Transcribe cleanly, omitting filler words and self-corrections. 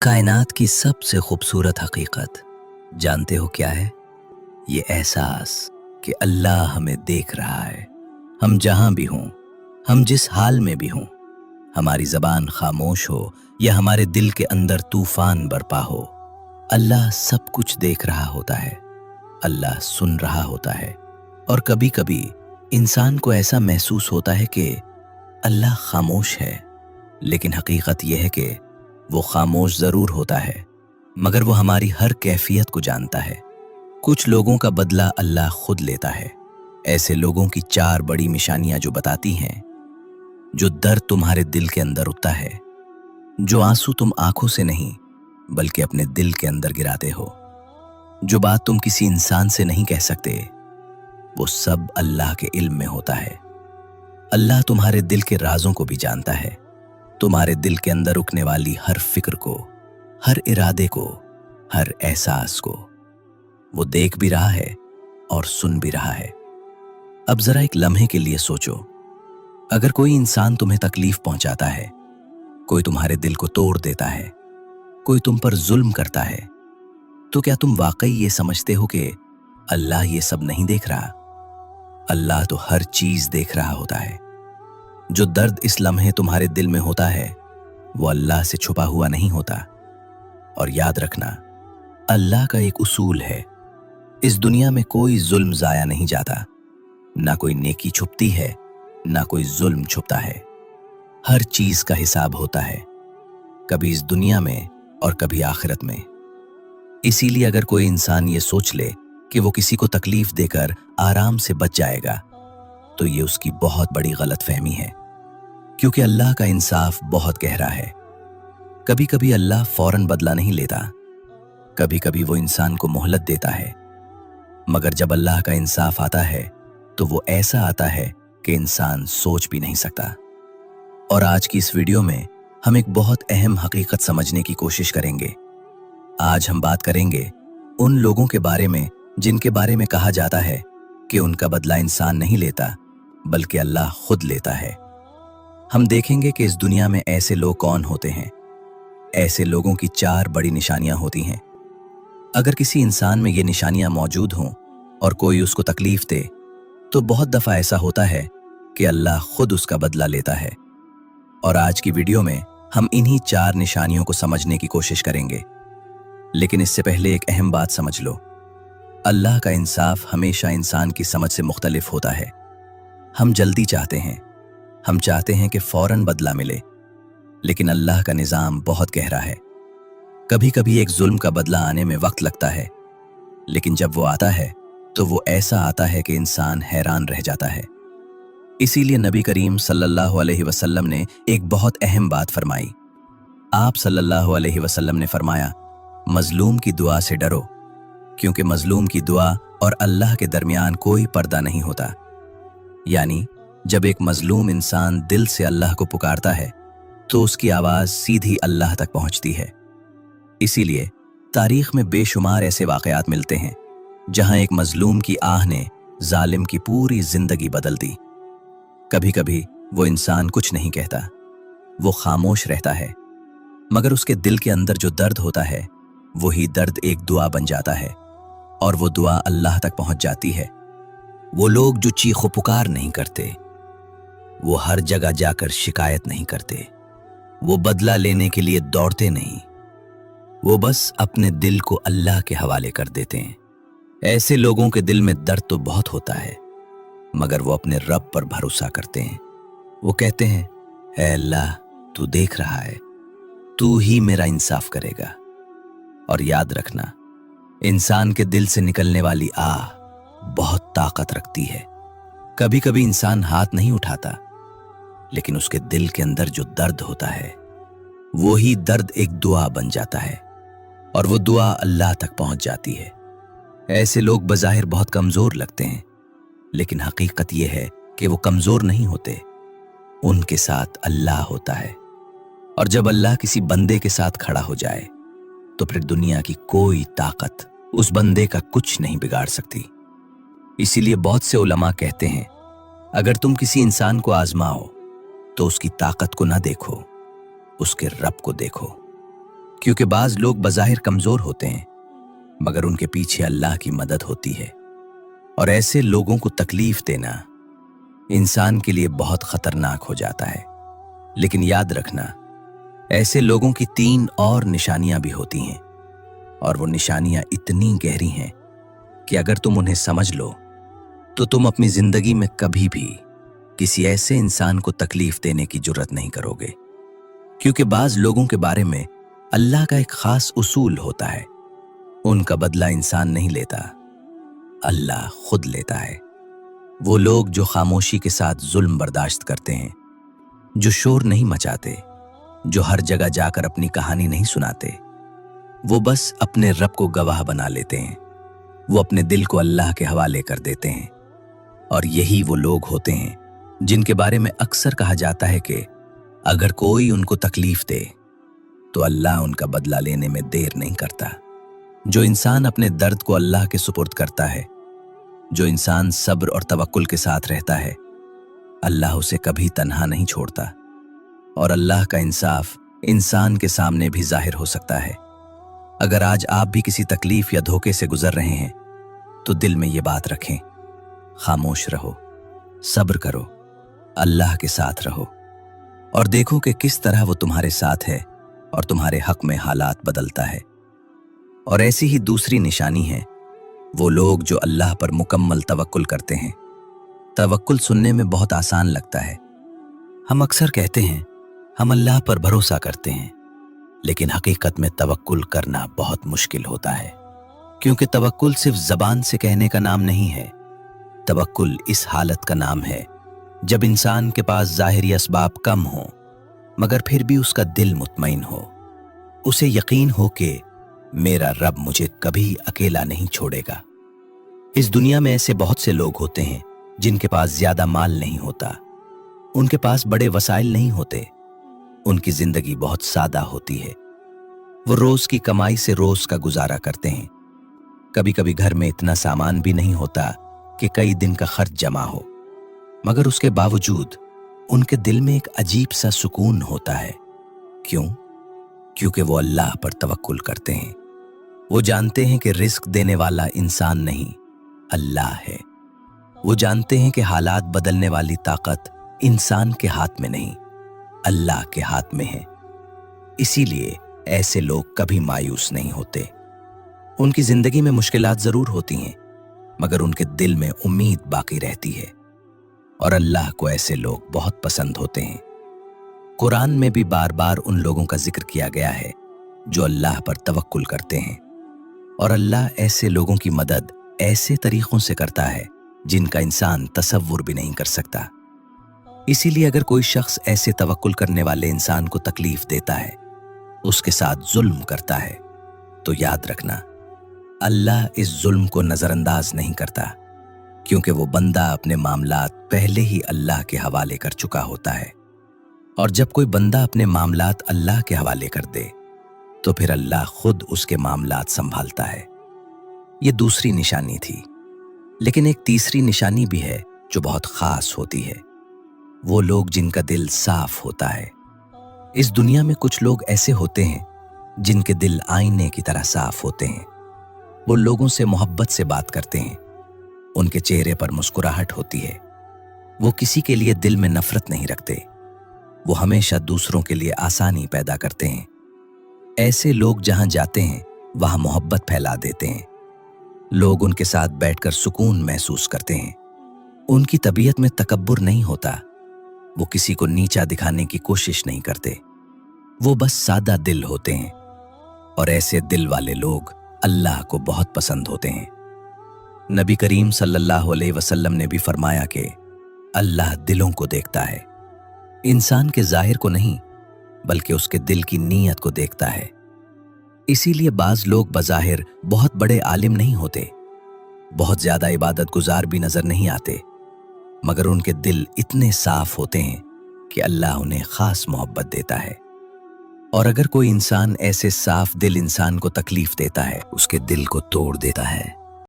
कायनात की सबसे खूबसूरत हकीकत जानते हो क्या है? ये एहसास कि अल्लाह हमें देख रहा है। हम जहां भी हों, हम जिस हाल में भी हों, हमारी जबान खामोश हो या हमारे दिल के अंदर तूफान बरपा हो, अल्लाह सब कुछ देख रहा होता है। अल्लाह सुन रहा होता है। और कभी कभी इंसान को ऐसा महसूस होता है कि अल्लाह खामोश है, लेकिन हकीकत यह है कि वो खामोश जरूर होता है, मगर वो हमारी हर कैफियत को जानता है। कुछ लोगों का बदला अल्लाह खुद लेता है। ऐसे लोगों की चार बड़ी निशानियां जो बताती हैं, जो दर्द तुम्हारे दिल के अंदर उठता है, जो आंसू तुम आंखों से नहीं बल्कि अपने दिल के अंदर गिराते हो, जो बात तुम किसी इंसान से नहीं कह सकते, वो सब अल्लाह के इल्म में होता है। अल्लाह तुम्हारे दिल के राजों को भी जानता है। तुम्हारे दिल के अंदर उठने वाली हर फिक्र को, हर इरादे को, हर एहसास को वो देख भी रहा है और सुन भी रहा है। अब जरा एक लम्हे के लिए सोचो, अगर कोई इंसान तुम्हें तकलीफ पहुंचाता है, कोई तुम्हारे दिल को तोड़ देता है, कोई तुम पर जुल्म करता है, तो क्या तुम वाकई ये समझते हो कि अल्लाह ये सब नहीं देख रहा? अल्लाह तो हर चीज देख रहा होता है। जो दर्द इस लम्हे तुम्हारे दिल में होता है, वो अल्लाह से छुपा हुआ नहीं होता। और याद रखना, अल्लाह का एक उसूल है, इस दुनिया में कोई जुल्म जाया नहीं जाता। ना कोई नेकी छुपती है, ना कोई जुल्म छुपता है। हर चीज का हिसाब होता है, कभी इस दुनिया में और कभी आखिरत में। इसीलिए अगर कोई इंसान ये सोच ले कि वो किसी को तकलीफ देकर आराम से बच जाएगा, तो ये उसकी बहुत बड़ी गलतफहमी है, क्योंकि अल्लाह का इंसाफ बहुत गहरा है। कभी कभी अल्लाह फौरन बदला नहीं लेता, कभी कभी वो इंसान को मोहलत देता है, मगर जब अल्लाह का इंसाफ आता है तो वो ऐसा आता है कि इंसान सोच भी नहीं सकता। और आज की इस वीडियो में हम एक बहुत अहम हकीकत समझने की कोशिश करेंगे। आज हम बात करेंगे उन लोगों के बारे में जिनके बारे में कहा जाता है कि उनका बदला इंसान नहीं लेता बल्कि अल्लाह खुद लेता है। हम देखेंगे कि इस दुनिया में ऐसे लोग कौन होते हैं। ऐसे लोगों की चार बड़ी निशानियां होती हैं। अगर किसी इंसान में ये निशानियां मौजूद हों और कोई उसको तकलीफ दे, तो बहुत दफा ऐसा होता है कि अल्लाह खुद उसका बदला लेता है। और आज की वीडियो में हम इन्हीं चार निशानियों को समझने की कोशिश करेंगे। लेकिन इससे पहले एक अहम बात समझ लो, अल्लाह का इंसाफ हमेशा इंसान की समझ से मुख्तलिफ होता है। हम जल्दी चाहते हैं, हम चाहते हैं कि फौरन बदला मिले, लेकिन अल्लाह का निज़ाम बहुत गहरा है। कभी कभी एक जुल्म का बदला आने में वक्त लगता है, लेकिन जब वो आता है तो वो ऐसा आता है कि इंसान हैरान रह जाता है। इसीलिए नबी करीम सल्लल्लाहु अलैहि वसल्लम ने एक बहुत अहम बात फरमाई। आप सल्लल्लाहु अलैहि वसल्लम ने फरमाया, मजलूम की दुआ से डरो, क्योंकि मजलूम की दुआ और अल्लाह के दरमियान कोई पर्दा नहीं होता। यानी जब एक मजलूम इंसान दिल से अल्लाह को पुकारता है तो उसकी आवाज सीधी अल्लाह तक पहुंचती है। इसीलिए तारीख में बेशुमार ऐसे वाकयात मिलते हैं जहां एक मजलूम की आह ने जालिम की पूरी जिंदगी बदल दी। कभी कभी वो इंसान कुछ नहीं कहता, वो खामोश रहता है, मगर उसके दिल के अंदर जो दर्द होता है, वही दर्द एक दुआ बन जाता है और वो दुआ अल्लाह तक पहुंच जाती है। वो लोग जो चीखो पुकार नहीं करते, वो हर जगह जाकर शिकायत नहीं करते, वो बदला लेने के लिए दौड़ते नहीं, वो बस अपने दिल को अल्लाह के हवाले कर देते हैं। ऐसे लोगों के दिल में दर्द तो बहुत होता है, मगर वो अपने रब पर भरोसा करते हैं। वो कहते हैं, ऐ अल्लाह, तू देख रहा है, तू ही मेरा इंसाफ करेगा। और याद रखना, इंसान के दिल से निकलने वाली आह बहुत ताकत रखती है। कभी कभी इंसान हाथ नहीं उठाता, लेकिन उसके दिल के अंदर जो दर्द होता है, वही दर्द एक दुआ बन जाता है और वो दुआ अल्लाह तक पहुंच जाती है। ऐसे लोग बज़ाहिर बहुत कमजोर लगते हैं, लेकिन हकीकत यह है कि वो कमजोर नहीं होते, उनके साथ अल्लाह होता है। और जब अल्लाह किसी बंदे के साथ खड़ा हो जाए, तो फिर दुनिया की कोई ताकत उस बंदे का कुछ नहीं बिगाड़ सकती। इसीलिए बहुत से उलमा कहते हैं, अगर तुम किसी इंसान को आजमाओ तो उसकी ताकत को ना देखो, उसके रब को देखो, क्योंकि बाज लोग बज़ाहिर कमज़ोर होते हैं मगर उनके पीछे अल्लाह की मदद होती है। और ऐसे लोगों को तकलीफ देना इंसान के लिए बहुत खतरनाक हो जाता है। लेकिन याद रखना, ऐसे लोगों की 3 और निशानियां भी होती हैं और वो निशानियां इतनी गहरी हैं कि अगर तुम उन्हें समझ लो तो तुम अपनी जिंदगी में कभी भी किसी ऐसे इंसान को तकलीफ देने की जुर्रत नहीं करोगे। क्योंकि बाज लोगों के बारे में अल्लाह का एक खास उसूल होता है, उनका बदला इंसान नहीं लेता, अल्लाह खुद लेता है। वो लोग जो खामोशी के साथ जुल्म बर्दाश्त करते हैं, जो शोर नहीं मचाते, जो हर जगह जाकर अपनी कहानी नहीं सुनाते, वो बस अपने रब को गवाह बना लेते हैं। वो अपने दिल को अल्लाह के हवाले कर देते हैं। और यही वो लोग होते हैं जिनके बारे में अक्सर कहा जाता है कि अगर कोई उनको तकलीफ दे तो अल्लाह उनका बदला लेने में देर नहीं करता। जो इंसान अपने दर्द को अल्लाह के सुपुर्द करता है, जो इंसान सब्र और तवक्कुल के साथ रहता है, अल्लाह उसे कभी तन्हा नहीं छोड़ता। और अल्लाह का इंसाफ इंसान के सामने भी जाहिर हो सकता है। अगर आज आप भी किसी तकलीफ या धोखे से गुजर रहे हैं तो दिल में ये बात रखें, खामोश रहो, सब्र करो, अल्लाह के साथ रहो और देखो कि किस तरह वो तुम्हारे साथ है और तुम्हारे हक में हालात बदलता है। और ऐसी ही दूसरी निशानी है वो लोग जो अल्लाह पर मुकम्मल तवक्कुल करते हैं। तवक्कुल सुनने में बहुत आसान लगता है। हम अक्सर कहते हैं हम अल्लाह पर भरोसा करते हैं, लेकिन हकीकत में तवक्कुल करना बहुत मुश्किल होता है। क्योंकि तवक्कुल सिर्फ ज़बान से कहने का नाम नहीं है। तवक्कुल इस हालत का नाम है जब इंसान के पास ज़ाहिरी असबाब कम हो मगर फिर भी उसका दिल मुतमईन हो। उसे यकीन हो कि मेरा रब मुझे कभी अकेला नहीं छोड़ेगा। इस दुनिया में ऐसे बहुत से लोग होते हैं जिनके पास ज्यादा माल नहीं होता, उनके पास बड़े वसाइल नहीं होते, उनकी जिंदगी बहुत सादा होती है। वो रोज की कमाई से रोज का गुजारा करते हैं। कभी कभी घर में इतना सामान भी नहीं होता कि कई दिन का खर्च जमा हो, मगर उसके बावजूद उनके दिल में एक अजीब सा सुकून होता है। क्यों? क्योंकि वो अल्लाह पर तवक्कुल करते हैं। वो जानते हैं कि रिस्क देने वाला इंसान नहीं, अल्लाह है। वो जानते हैं कि हालात बदलने वाली ताकत इंसान के हाथ में नहीं, अल्लाह के हाथ में है। इसीलिए ऐसे लोग कभी मायूस नहीं होते। उनकी जिंदगी में मुश्किलात जरूर होती हैं, मगर उनके दिल में उम्मीद बाकी रहती है। और अल्लाह को ऐसे लोग बहुत पसंद होते हैं। कुरान में भी बार बार उन लोगों का जिक्र किया गया है जो अल्लाह पर तवक्कुल करते हैं। और अल्लाह ऐसे लोगों की मदद ऐसे तरीकों से करता है जिनका इंसान तसव्वुर भी नहीं कर सकता। इसीलिए अगर कोई शख्स ऐसे तवक्कुल करने वाले इंसान को तकलीफ देता है, उसके साथ जुल्म करता है, तो याद रखना अल्लाह इस जुल्म को नजरअंदाज नहीं करता, क्योंकि वो बंदा अपने मामलात पहले ही अल्लाह के हवाले कर चुका होता है। और जब कोई बंदा अपने मामलात अल्लाह के हवाले कर दे तो फिर अल्लाह खुद उसके मामलात संभालता है। ये दूसरी निशानी थी। लेकिन एक तीसरी निशानी भी है जो बहुत खास होती है। वो लोग जिनका दिल साफ होता है। इस दुनिया में कुछ लोग ऐसे होते हैं जिनके दिल आईने की तरह साफ होते हैं। वो लोगों से मोहब्बत से बात करते हैं, उनके चेहरे पर मुस्कुराहट होती है। वो किसी के लिए दिल में नफरत नहीं रखते, वो हमेशा दूसरों के लिए आसानी पैदा करते हैं। ऐसे लोग जहां जाते हैं वहां मोहब्बत फैला देते हैं। लोग उनके साथ बैठकर सुकून महसूस करते हैं। उनकी तबीयत में तकब्बुर नहीं होता, वो किसी को नीचा दिखाने की कोशिश नहीं करते, वो बस सादा दिल होते हैं। और ऐसे दिल वाले लोग अल्लाह को बहुत पसंद होते हैं। नबी करीम सल्लल्लाहु अलैहि वसल्लम ने भी फरमाया कि अल्लाह दिलों को देखता है, इंसान के जाहिर को नहीं बल्कि उसके दिल की नीयत को देखता है। इसीलिए बाज लोग बज़ाहिर बहुत बड़े आलिम नहीं होते, बहुत ज्यादा इबादत गुजार भी नजर नहीं आते, मगर उनके दिल इतने साफ होते हैं कि अल्लाह उन्हें खास मोहब्बत देता है। और अगर कोई इंसान ऐसे साफ दिल इंसान को तकलीफ देता है, उसके दिल को तोड़ देता है,